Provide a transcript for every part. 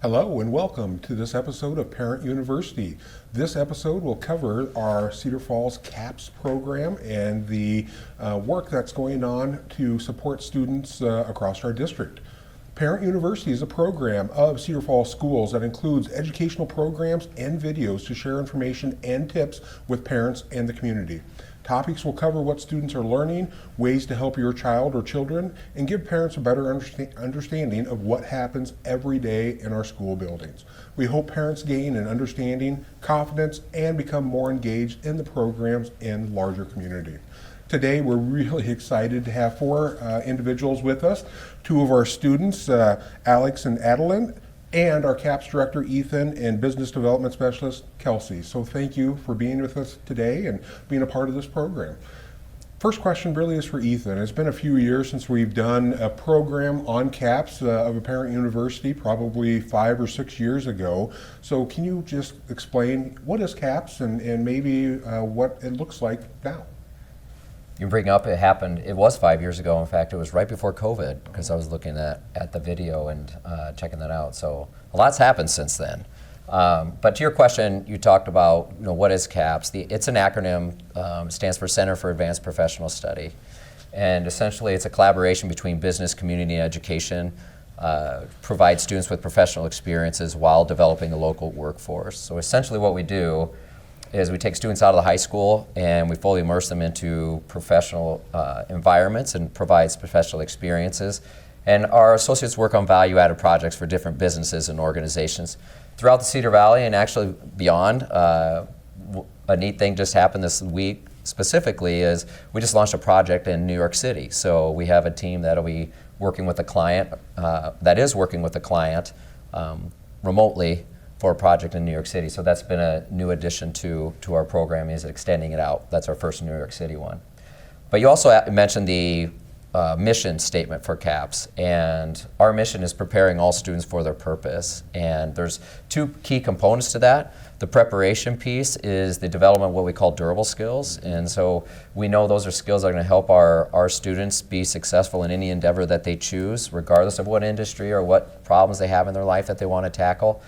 Hello and welcome to this episode of Parent University. This episode will cover our Cedar Falls CAPS program and the work that's going on to support students across our district. Parent University is a program of Cedar Falls schools that includes educational programs and videos to share information and tips with parents and the community. Topics will cover what students are learning, ways to help your child or children, and give parents a better understanding of what happens every day in our school buildings. We hope parents gain an understanding, confidence, and become more engaged in the programs and larger community. Today, we're really excited to have four individuals with us. Two of our students, Alex and Adeline, and our CAPS director, Ethan, and business development specialist, Kelsey. So thank you for being with us today and being a part of this program. First question really is for Ethan. It's been a few years since we've done a program on CAPS of a Parent University, probably 5 or 6 years ago. So can you just explain what is CAPS and maybe what it looks like now? You bring up it was 5 years ago. In fact, it was right before COVID because I was looking at the video and checking that out. So a lot's happened since then. But to your question, you talked about what is CAPS. It's an acronym. It stands for Center for Advanced Professional Study. And essentially it's a collaboration between business, community, and education, provide students with professional experiences while developing a local workforce. So essentially what we do is we take students out of the high school and we fully immerse them into professional environments and provides professional experiences. And our associates work on value-added projects for different businesses and organizations throughout the Cedar Valley and actually beyond. A neat thing just happened this week specifically is we just launched a project in New York City. So we have a team that'll be working with a client, remotely for a project in New York City. So that's been a new addition to our program, is extending it out. That's our first New York City one. But you also mentioned the mission statement for CAPS, and our mission is preparing all students for their purpose. And there's two key components to that. The preparation piece is the development of what we call durable skills. And so we know those are skills that are going to help our students be successful in any endeavor that they choose, regardless of what industry or what problems they have in their life that they want to tackle.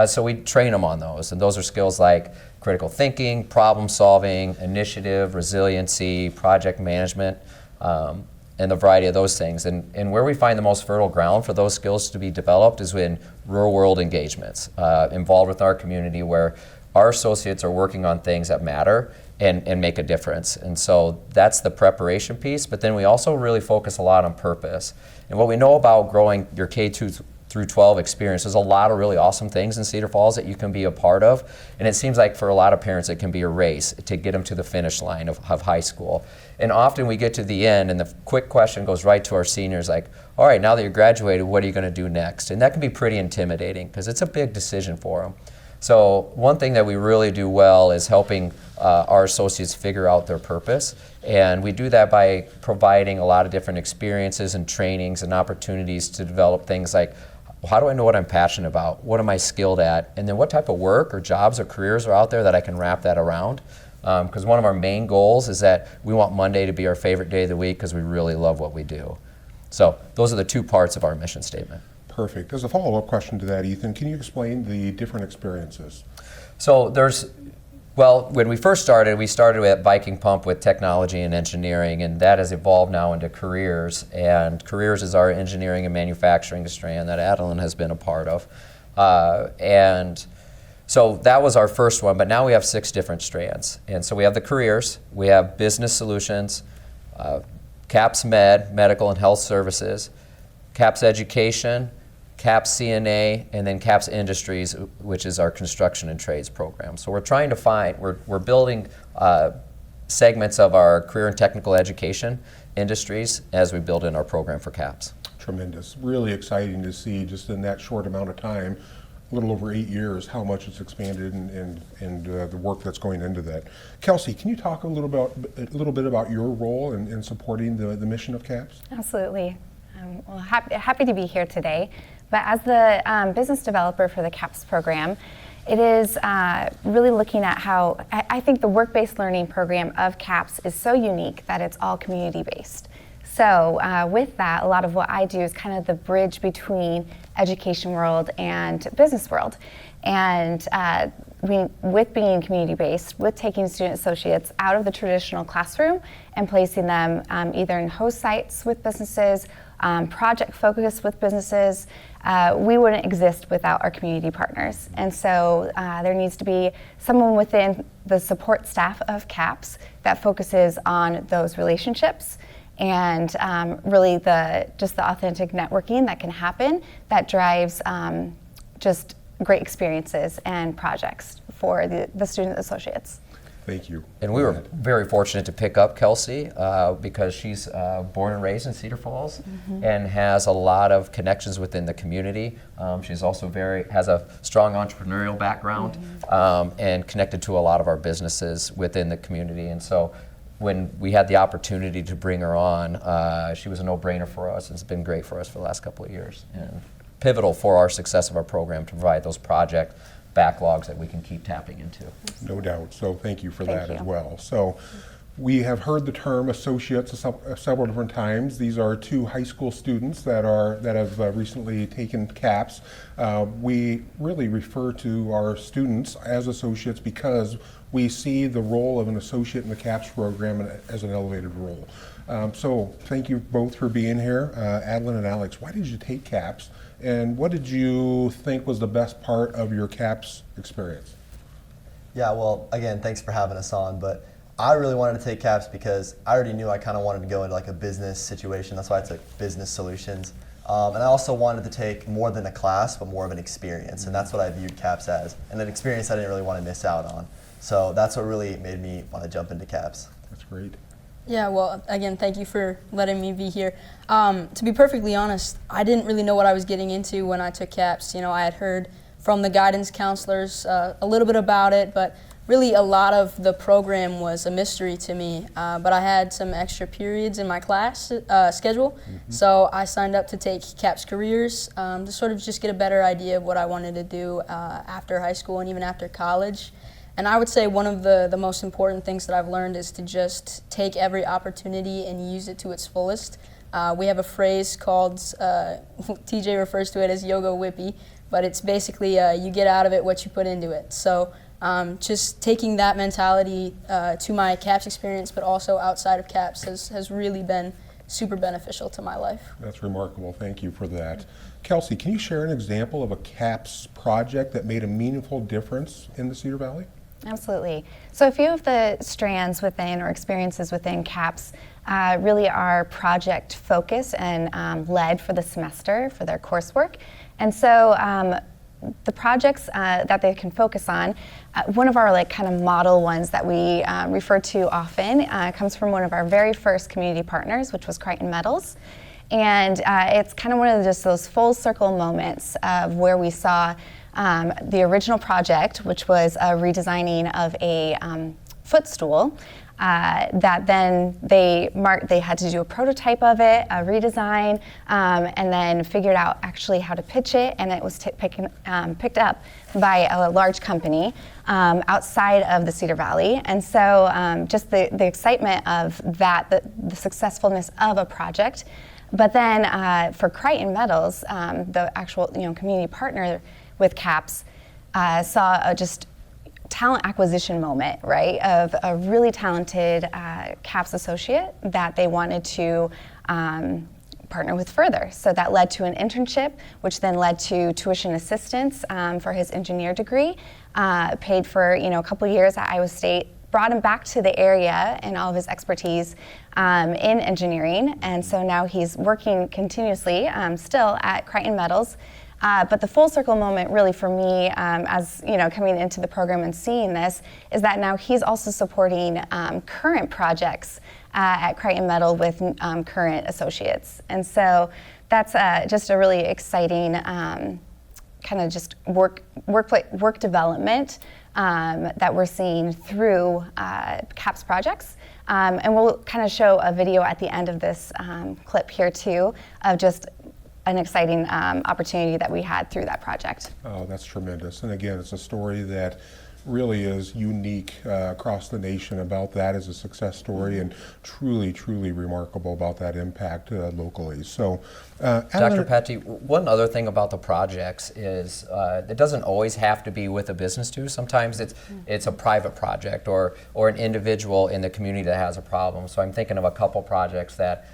So we train them on those, and those are skills like critical thinking, problem solving, initiative, resiliency, project management, and the variety of those things. And where we find the most fertile ground for those skills to be developed is in real world engagements, involved with our community where our associates are working on things that matter and make a difference. And so that's the preparation piece, but then we also really focus a lot on purpose. And what we know about growing your K2 through 12 experience. There's a lot of really awesome things in Cedar Falls that you can be a part of, and it seems like for a lot of parents it can be a race to get them to the finish line of high school. And often we get to the end and the quick question goes right to our seniors like, all right, now that you're graduated, what are you going to do next? And that can be pretty intimidating because it's a big decision for them. So one thing that we really do well is helping our associates figure out their purpose, and we do that by providing a lot of different experiences and trainings and opportunities to develop things like, how do I know what I'm passionate about? What am I skilled at? And then what type of work or jobs or careers are out there that I can wrap that around? Because one of our main goals is that we want Monday to be our favorite day of the week because we really love what we do. So those are the two parts of our mission statement. Perfect. As a follow-up question to that, Ethan, can you explain the different experiences? So when we first started, we started at Viking Pump with technology and engineering, and that has evolved now into careers. And careers is our engineering and manufacturing strand that Adeline has been a part of. And so that was our first one, but now we have 6 different strands. And so we have the careers, we have business solutions, CAPS Med, medical and health services, CAPS Education, CAPS CNA, and then CAPS Industries, which is our construction and trades program. So we're trying to we're building segments of our career and technical education industries as we build in our program for CAPS. Tremendous. Really exciting to see just in that short amount of time, a little over 8 years, how much it's expanded and the work that's going into that. Kelsey, can you talk a little bit about your role in supporting the mission of CAPS? Absolutely. Well, happy to be here today. But as the business developer for the CAPS program, it is really looking at how I think the work-based learning program of CAPS is so unique that it's all community-based. So with that, a lot of what I do is kind of the bridge between education world and business world. And with being community-based, with taking student associates out of the traditional classroom and placing them either in host sites with businesses, project focus with businesses, we wouldn't exist without our community partners. And so there needs to be someone within the support staff of CAPS that focuses on those relationships and really just the authentic networking that can happen that drives just great experiences and projects for the student associates. Thank you. And we were very fortunate to pick up Kelsey because she's born and raised in Cedar Falls and has a lot of connections within the community. She's also has a strong entrepreneurial background and connected to a lot of our businesses within the community. And so when we had the opportunity to bring her on, she was a no-brainer for us. It's been great for us for the last couple of years and pivotal for our success of our program to provide those project backlogs that we can keep tapping into. No doubt. So thank you for Thank that you. as well. So we have heard the term associates several different times. These are two high school students that have recently taken CAPS. We really refer to our students as associates because we see the role of an associate in the CAPS program as an elevated role. So thank you both for being here. Adeline and Alex, why did you take CAPS? And what did you think was the best part of your CAPS experience? Yeah, well, again, thanks for having us on, but I really wanted to take CAPS because I already knew I kind of wanted to go into like a business situation. That's why I took business solutions. And I also wanted to take more than a class, but more of an experience. And that's what I viewed CAPS as, and an experience I didn't really want to miss out on. So that's what really made me want to jump into CAPS. That's great. Yeah, well, again, thank you for letting me be here. To be perfectly honest, I didn't really know what I was getting into when I took CAPS. You know, I had heard from the guidance counselors a little bit about it, but really a lot of the program was a mystery to me. But I had some extra periods in my class schedule, so I signed up to take CAPS Careers to sort of just get a better idea of what I wanted to do after high school and even after college. And I would say one of the most important things that I've learned is to just take every opportunity and use it to its fullest. We have a phrase called, TJ refers to it as yoga whippy, but it's basically you get out of it what you put into it. So just taking that mentality to my CAPS experience, but also outside of CAPS has really been super beneficial to my life. That's remarkable. Thank you for that. Kelsey, can you share an example of a CAPS project that made a meaningful difference in the Cedar Valley? Absolutely. So a few of the strands within or experiences within CAPS really are project focused and led for the semester for their coursework. And so the projects that they can focus on, one of our like kind of model ones that we refer to often comes from one of our very first community partners, which was Crichton Metals. And it's kind of one of just those full circle moments of where we saw the original project, which was a redesigning of a footstool, that then they had to do a prototype of it, a redesign, and then figured out actually how to pitch it, and it was picked up by a large company outside of the Cedar Valley. And so just the excitement of that, the successfulness of a project. But then for Crichton Metals, the actual community partner with CAPS, saw a just talent acquisition moment, right, of a really talented CAPS associate that they wanted to partner with further. So that led to an internship, which then led to tuition assistance for his engineer degree, paid for a couple years at Iowa State, brought him back to the area and all of his expertise in engineering. And so now he's working continuously still at Crichton Metals. But the full circle moment really for me, as coming into the program and seeing this, is that now he's also supporting current projects at Crichton Metal with current associates. And so that's just a really exciting kind of just work development that we're seeing through CAPS projects. And we'll kind of show a video at the end of this clip here too of just an exciting opportunity that we had through that project. Oh, that's tremendous. And again, it's a story that really is unique across the nation about that as a success story, and truly, truly remarkable about that impact locally. So, Dr. Adeline- Petty, one other thing about the projects is it doesn't always have to be with a business too. Sometimes it's a private project or an individual in the community that has a problem. So I'm thinking of a couple projects that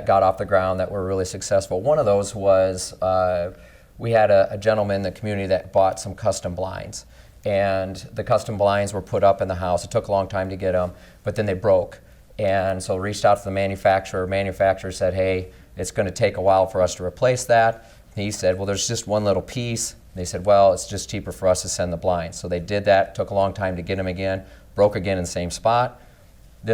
got off the ground that were really successful. One of those was we had a gentleman in the community that bought some custom blinds. And the custom blinds were put up in the house. It took a long time to get them, but then they broke. And so reached out to the manufacturer. Manufacturer said, hey, it's going to take a while for us to replace that. He said, well, there's just one little piece. They said, well, it's just cheaper for us to send the blinds. So they did that. Took a long time to get them again. Broke again in the same spot. At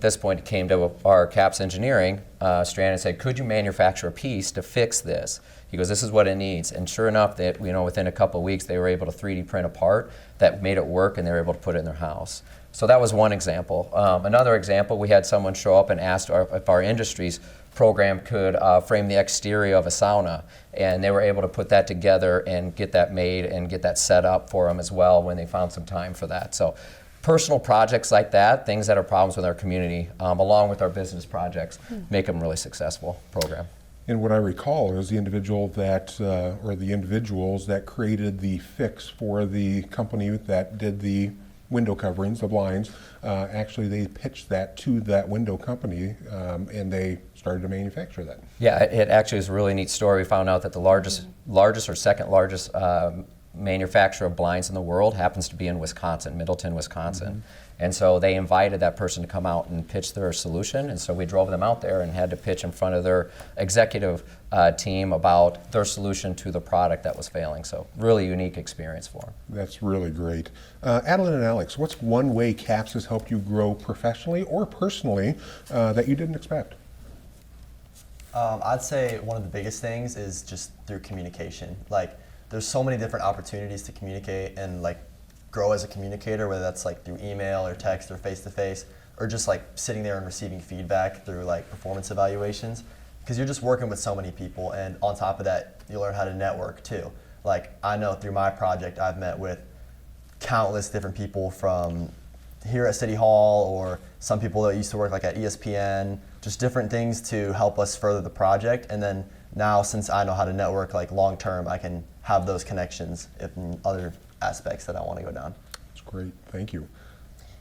this point, it came to our CAPS engineering strand and said, could you manufacture a piece to fix this? He goes, this is what it needs. And sure enough, that within a couple of weeks, they were able to 3D print a part that made it work, and they were able to put it in their house. So that was one example. Another example, we had someone show up and asked if our industries program could frame the exterior of a sauna, and they were able to put that together and get that made and get that set up for them as well when they found some time for that. So personal projects like that, things that are problems with our community, along with our business projects, make them a really successful program. And what I recall is the individual that, or the individuals that created the fix for the company that did the window coverings, the blinds, actually they pitched that to that window company, and they started to manufacture that. Yeah, it actually is a really neat story. We found out that the largest or second largest manufacturer of blinds in the world happens to be in Wisconsin, Middleton, Wisconsin. And so they invited that person to come out and pitch their solution. And so we drove them out there and had to pitch in front of their executive team about their solution to the product that was failing. So really unique experience for them. That's really great. Adeline and Alex, what's one way CAPS has helped you grow professionally or personally that you didn't expect? I'd say one of the biggest things is just through communication. Like, there's so many different opportunities to communicate and like grow as a communicator, whether that's like through email or text or face-to-face, or just like sitting there and receiving feedback through like performance evaluations, because you're just working with so many people, and on top of that, you learn how to network too. Like, I know through my project, I've met with countless different people from here at City Hall, or some people that used to work like at ESPN, just different things to help us further the project. And then now, since I know how to network like long term, I can have those connections in other aspects that I want to go down. That's great. Thank you.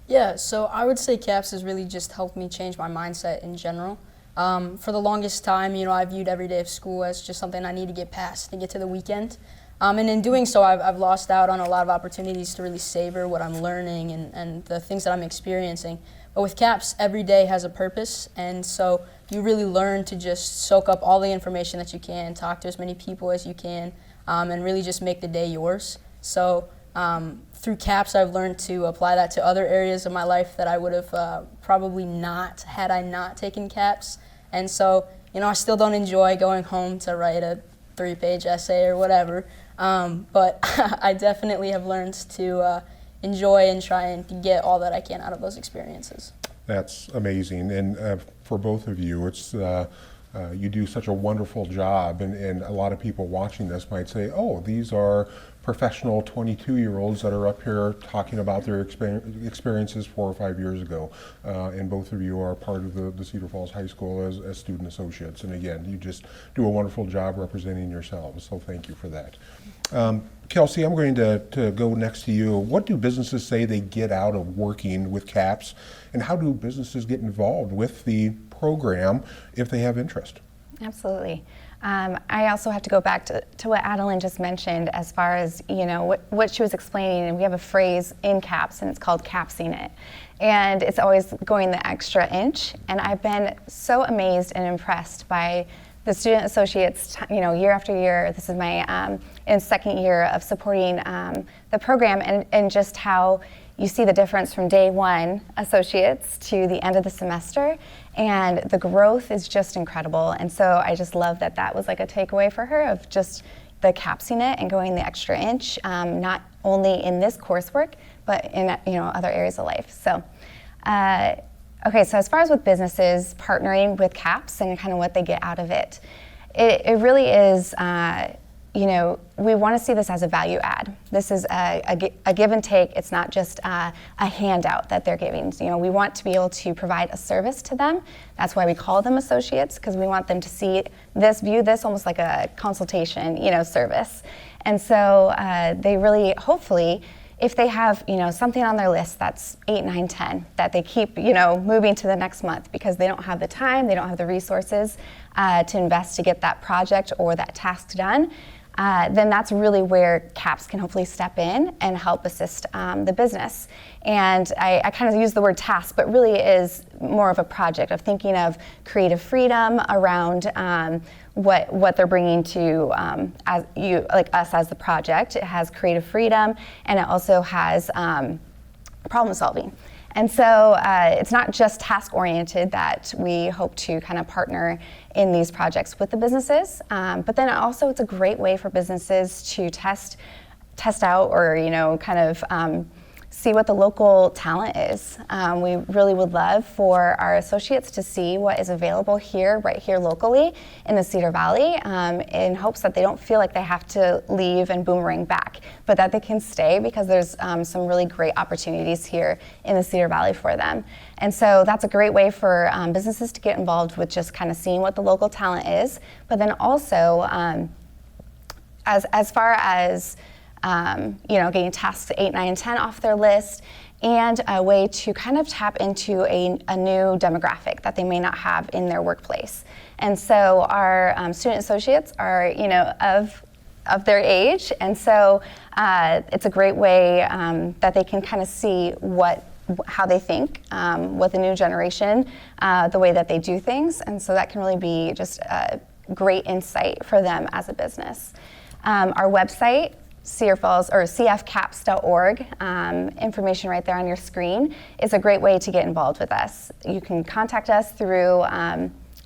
Yeah, so I would say CAPS has really just helped me change my mindset in general. For the longest time, I viewed every day of school as just something I need to get past, to get to the weekend. And in doing so, I've lost out on a lot of opportunities to really savor what I'm learning and the things that I'm experiencing. But with CAPS, every day has a purpose, and so you really learn to just soak up all the information that you can, talk to as many people as you can, and really just make the day yours. So through CAPS, I've learned to apply that to other areas of my life that I would have probably not had I not taken CAPS. And so, I still don't enjoy going home to write a 3-page essay or whatever, but I definitely have learned to enjoy and try and get all that I can out of those experiences. That's amazing. And for both of you, it's you do such a wonderful job, and a lot of people watching this might say, oh, these are professional 22-year-olds that are up here talking about their experiences 4 or 5 years ago. And both of you are part of the Cedar Falls High School as student associates. And again, you just do a wonderful job representing yourselves, so thank you for that. Kelsey, I'm going to go next to you. What do businesses say they get out of working with CAPS, and how do businesses get involved with the program if they have interest? Absolutely. I also have to go back to what Adeline just mentioned as far as, what she was explaining. And we have a phrase in CAPS, and it's called capsing it. And it's always going the extra inch. And I've been so amazed and impressed by the student associates, year after year. This is my second year of supporting the program, and just how you see the difference from day one associates to the end of the semester, and the growth is just incredible. And so I just love that was like a takeaway for her of just the capsing it and going the extra inch, not only in this coursework, but in other areas of life. So, okay, so as far as with businesses partnering with CAPS and kind of what they get out of it, it really is, we want to see this as a value add. This is a give and take. It's not just a handout that they're giving. We want to be able to provide a service to them. That's why we call them associates, because we want them to view this almost like a consultation, service. And so they really, hopefully, if they have, something on their list that's 8, 9, 10, that they keep, moving to the next month because they don't have the time, they don't have the resources to invest to get that project or that task done, then that's really where CAPS can hopefully step in and help assist the business. And I kind of use the word task, but really it is more of a project of thinking of creative freedom around what they're bringing to us as the project. It has creative freedom, and it also has problem solving. And so it's not just task oriented that we hope to kind of partner in these projects with the businesses, but then also it's a great way for businesses to test out or kind of see what the local talent is. We really would love for our associates to see what is available right here locally in the Cedar Valley, in hopes that they don't feel like they have to leave and boomerang back, but that they can stay because there's some really great opportunities here in the Cedar Valley for them. And so that's a great way for businesses to get involved with just kind of seeing what the local talent is, but then also as far as getting tasks 8, 9, and 10 off their list, and a way to kind of tap into a new demographic that they may not have in their workplace. And so our student associates are, of their age, and so it's a great way that they can kind of see how they think with the new generation, the way that they do things, and so that can really be just a great insight for them as a business. Our website, Cedar Falls or cfcaps.org, information right there on your screen, is a great way to get involved with us. You can contact us through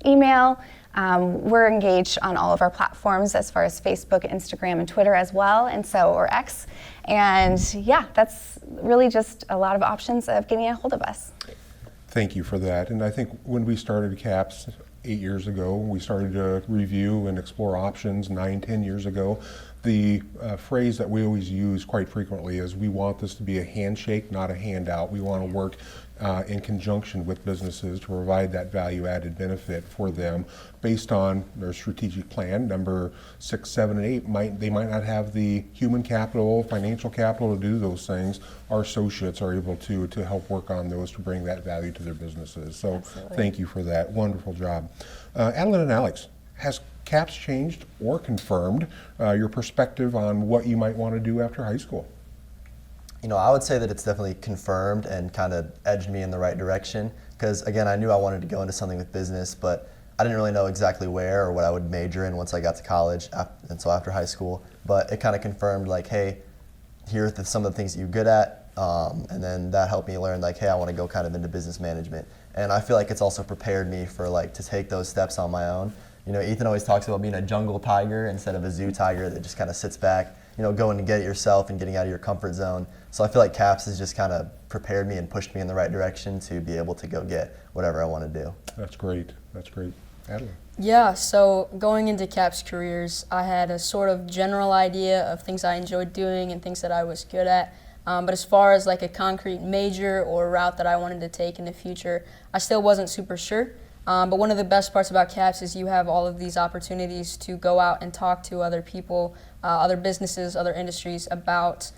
email. We're engaged on all of our platforms as far as Facebook, Instagram, and Twitter as well, or X. And yeah, that's really just a lot of options of getting a hold of us. Thank you for that. And I think when we started CAPS 8 years ago, we started to review and explore options 9, 10 years ago. The phrase that we always use quite frequently is we want this to be a handshake, not a handout. We want to work in conjunction with businesses to provide that value-added benefit for them based on their strategic plan. Number 6, 7, and 8, they might not have the human capital, financial capital to do those things. Our associates are able to help work on those to bring that value to their businesses. So Absolutely. Thank you for that. Wonderful job. Adeline and Alex, has CAPS changed or confirmed your perspective on what you might want to do after high school? I would say that it's definitely confirmed and kind of edged me in the right direction, because again, I knew I wanted to go into something with business, but I didn't really know exactly where or what I would major in once I got to college, and so after high school. But it kind of confirmed, like, hey, here are some of the things that you're good at, and then that helped me learn, like, hey, I want to go kind of into business management. And I feel like it's also prepared me for, like, to take those steps on my own. Ethan always talks about being a jungle tiger instead of a zoo tiger that just kind of sits back, going to get it yourself and getting out of your comfort zone. So I feel like CAPS has just kind of prepared me and pushed me in the right direction to be able to go get whatever I want to do. That's great. That's great. Adeline? Yeah, so going into CAPS careers, I had a sort of general idea of things I enjoyed doing and things that I was good at. But as far as like a concrete major or route that I wanted to take in the future, I still wasn't super sure. But one of the best parts about CAPS is you have all of these opportunities to go out and talk to other people, other businesses, other industries about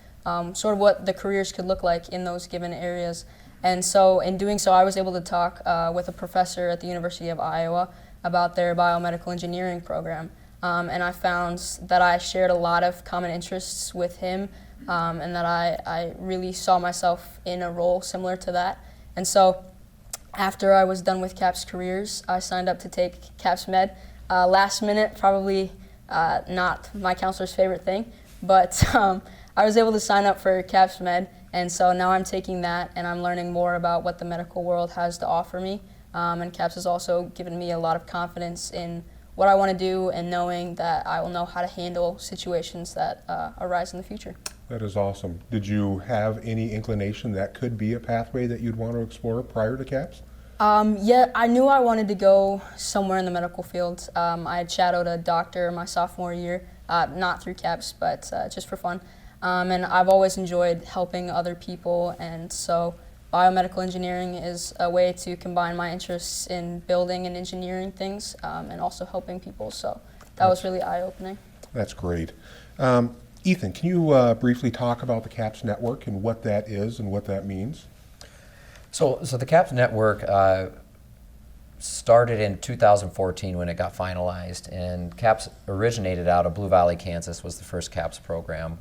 sort of what the careers could look like in those given areas. And so in doing so, I was able to talk with a professor at the University of Iowa about their biomedical engineering program. And I found that I shared a lot of common interests with him, and that I really saw myself in a role similar to that. And so after I was done with CAPS careers, I signed up to take CAPS Med. Last minute, probably not my counselor's favorite thing, but I was able to sign up for CAPS Med, and so now I'm taking that and I'm learning more about what the medical world has to offer me. And CAPS has also given me a lot of confidence in what I want to do and knowing that I will know how to handle situations that arise in the future. That is awesome. Did you have any inclination that could be a pathway that you'd want to explore prior to CAPS? Yeah, I knew I wanted to go somewhere in the medical field. I had shadowed a doctor my sophomore year not through CAPS, but just for fun. And I've always enjoyed helping other people, and so biomedical engineering is a way to combine my interests in building and engineering things and also helping people. So that was really eye-opening. That's great. Ethan, can you briefly talk about the CAPS network and what that is and what that means? So the CAPS network started in 2014 when it got finalized, and CAPS originated out of Blue Valley, Kansas, was the first CAPS program.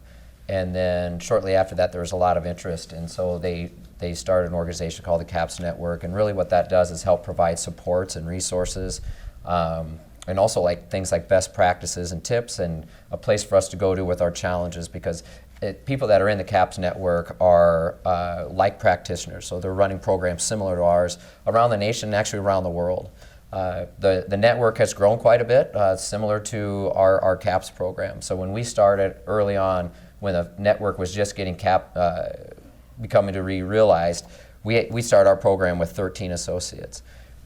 And then shortly after that, there was a lot of interest, and so they started an organization called the CAPS Network. And really what that does is help provide supports and resources, and also like things like best practices and tips, and a place for us to go to with our challenges, because people that are in the CAPS Network are like practitioners, so they're running programs similar to ours around the nation and actually around the world. The network has grown quite a bit, similar to our CAPS program. So when we started early on, when the network was just getting becoming to be realized, we started our program with 13 associates.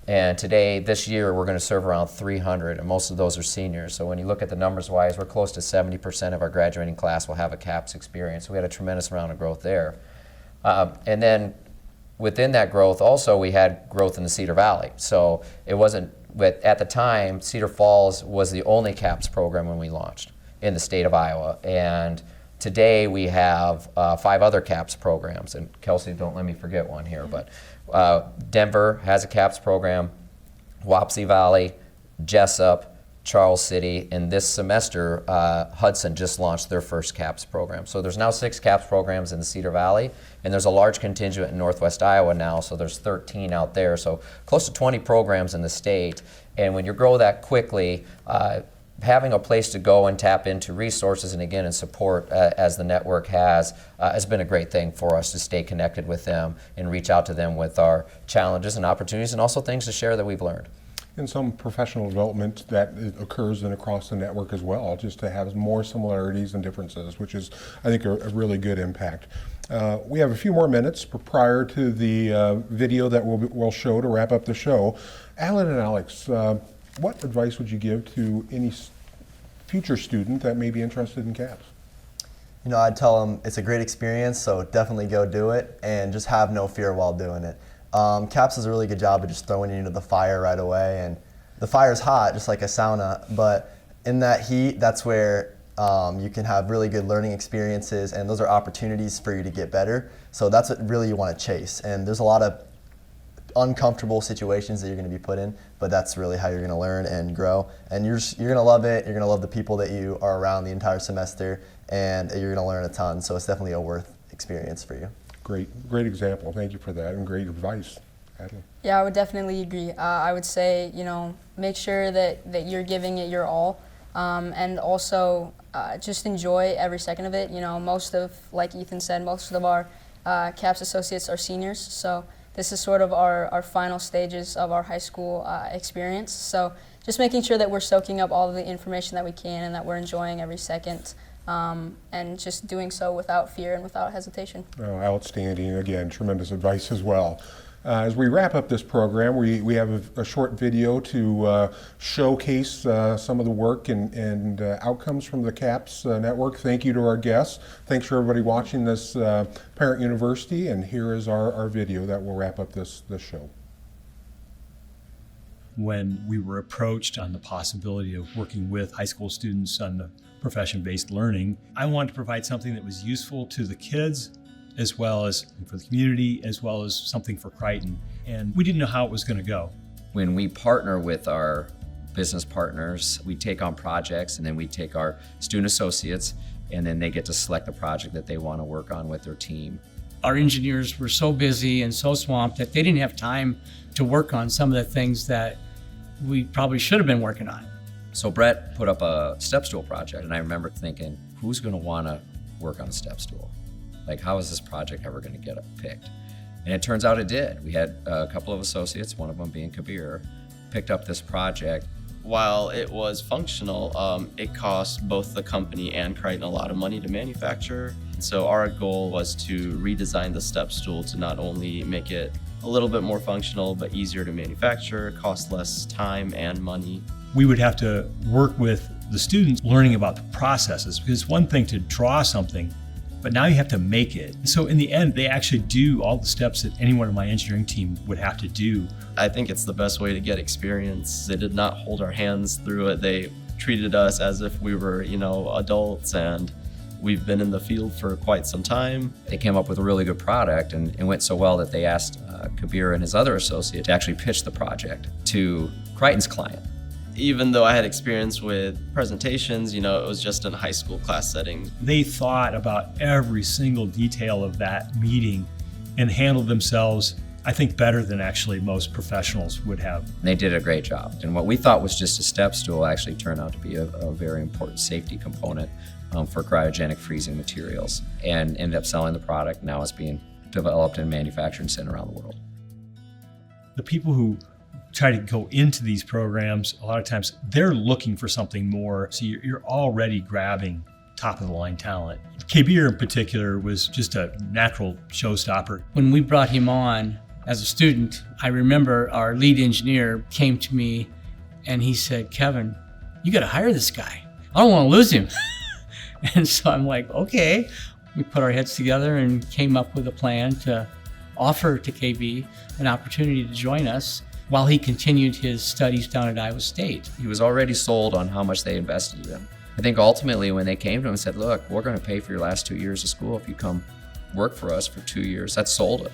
And today, this year, we're going to serve around 300, and most of those are seniors. So when you look at the numbers wise, we're close to 70% of our graduating class will have a CAPS experience. So we had a tremendous amount of growth there. And then within that growth, also, we had growth in the Cedar Valley. So it wasn't, but at the time, Cedar Falls was the only CAPS program when we launched in the state of Iowa. And today, we have 5 other CAPS programs. And Kelsey, don't let me forget one here, but Denver has a CAPS program, Wapsie Valley, Jessup, Charles City, and this semester, Hudson just launched their first CAPS program. So there's now 6 CAPS programs in the Cedar Valley, and there's a large contingent in Northwest Iowa now, so there's 13 out there. So close to 20 programs in the state, and when you grow that quickly, having a place to go and tap into resources and again and support as the network has been a great thing for us to stay connected with them and reach out to them with our challenges and opportunities and also things to share that we've learned. And some professional development that occurs in across the network as well, just to have more similarities and differences, which is, I think, a really good impact. We have a few more minutes prior to the video that we'll show to wrap up the show. Alan and Alex, what advice would you give to any future student that may be interested in CAPS? You know, I'd tell them it's a great experience, so definitely go do it, and just have no fear while doing it. CAPS does a really good job of just throwing you into the fire right away, and the fire's hot, just like a sauna, but in that heat, that's where you can have really good learning experiences, and those are opportunities for you to get better. So that's what really you want to chase, and there's a lot of uncomfortable situations that you're going to be put in, but that's really how you're going to learn and grow. And you're going to love it. You're going to love the people that you are around the entire semester, and you're going to learn a ton. So it's definitely a worth experience for you. Great example. Thank you for that, and great advice. Adam? Yeah, I would definitely agree. I would say, make sure that you're giving it your all, and also just enjoy every second of it. Like Ethan said, most of our CAPS associates are seniors, so this is sort of our final stages of our high school experience. So just making sure that we're soaking up all of the information that we can and that we're enjoying every second, and just doing so without fear and without hesitation. Oh, outstanding. Again, tremendous advice as well. As we wrap up this program, we have a short video to showcase some of the work and outcomes from the CAPS network. Thank you to our guests. Thanks for everybody watching this Parent University, and here is our video that will wrap up this show. When we were approached on the possibility of working with high school students on the profession-based learning, I wanted to provide something that was useful to the kids as well as for the community, as well as something for Crichton. And we didn't know how it was going to go. When we partner with our business partners, we take on projects, and then we take our student associates, and then they get to select the project that they want to work on with their team. Our engineers were so busy and so swamped that they didn't have time to work on some of the things that we probably should have been working on. So Brett put up a step stool project, and I remember thinking, who's going to want to work on a step stool? Like, how is this project ever going to get picked? And it turns out it did. We had a couple of associates, one of them being Kabir, picked up this project. While it was functional, it cost both the company and Crichton a lot of money to manufacture. So our goal was to redesign the step stool to not only make it a little bit more functional, but easier to manufacture, cost less time and money. We would have to work with the students learning about the processes, because it's one thing to draw something, but now you have to make it. So in the end, they actually do all the steps that anyone in my engineering team would have to do. I think it's the best way to get experience. They did not hold our hands through it. They treated us as if we were, adults, and we've been in the field for quite some time. They came up with a really good product, and it went so well that they asked Kabir and his other associate to actually pitch the project to Crichton's client. Even though I had experience with presentations, it was just in a high school class setting. They thought about every single detail of that meeting and handled themselves, I think, better than actually most professionals would have. They did a great job. And what we thought was just a step stool actually turned out to be a very important safety component for cryogenic freezing materials, and ended up selling the product. Now it's being developed and manufactured and sent around the world. The people who try to go into these programs, a lot of times they're looking for something more. So you're already grabbing top of the line talent. Kabir in particular was just a natural showstopper. When we brought him on as a student, I remember our lead engineer came to me and he said, "Kevin, you got to hire this guy. I don't want to lose him." And so I'm like, okay. We put our heads together and came up with a plan to offer to KB an opportunity to join us while he continued his studies down at Iowa State. He was already sold on how much they invested in him. I think ultimately when they came to him and said, "Look, we're going to pay for your last 2 years of school if you come work for us for 2 years," that sold it.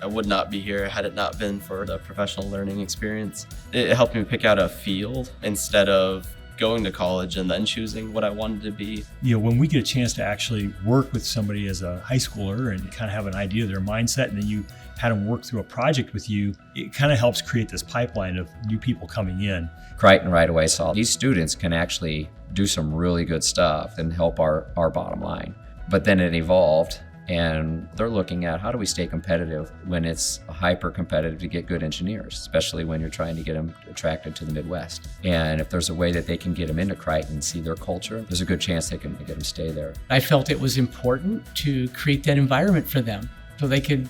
I would not be here had it not been for the professional learning experience. It helped me pick out a field instead of going to college and then choosing what I wanted to be. When we get a chance to actually work with somebody as a high schooler and kind of have an idea of their mindset, and then you had them work through a project with you, it kind of helps create this pipeline of new people coming in. Crichton right away saw these students can actually do some really good stuff and help our bottom line. But then it evolved, and they're looking at how do we stay competitive when it's hyper competitive to get good engineers, especially when you're trying to get them attracted to the Midwest. And if there's a way that they can get them into Crichton and see their culture, there's a good chance they can get them stay there. I felt it was important to create that environment for them so they could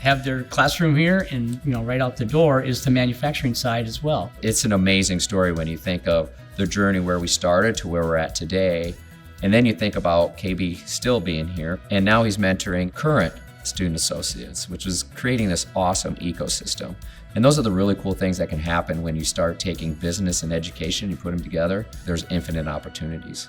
have their classroom here, and right out the door is the manufacturing side as well. It's an amazing story when you think of the journey where we started to where we're at today. And then you think about KB still being here, and now he's mentoring current student associates, which is creating this awesome ecosystem. And those are the really cool things that can happen when you start taking business and education, you put them together. There's infinite opportunities.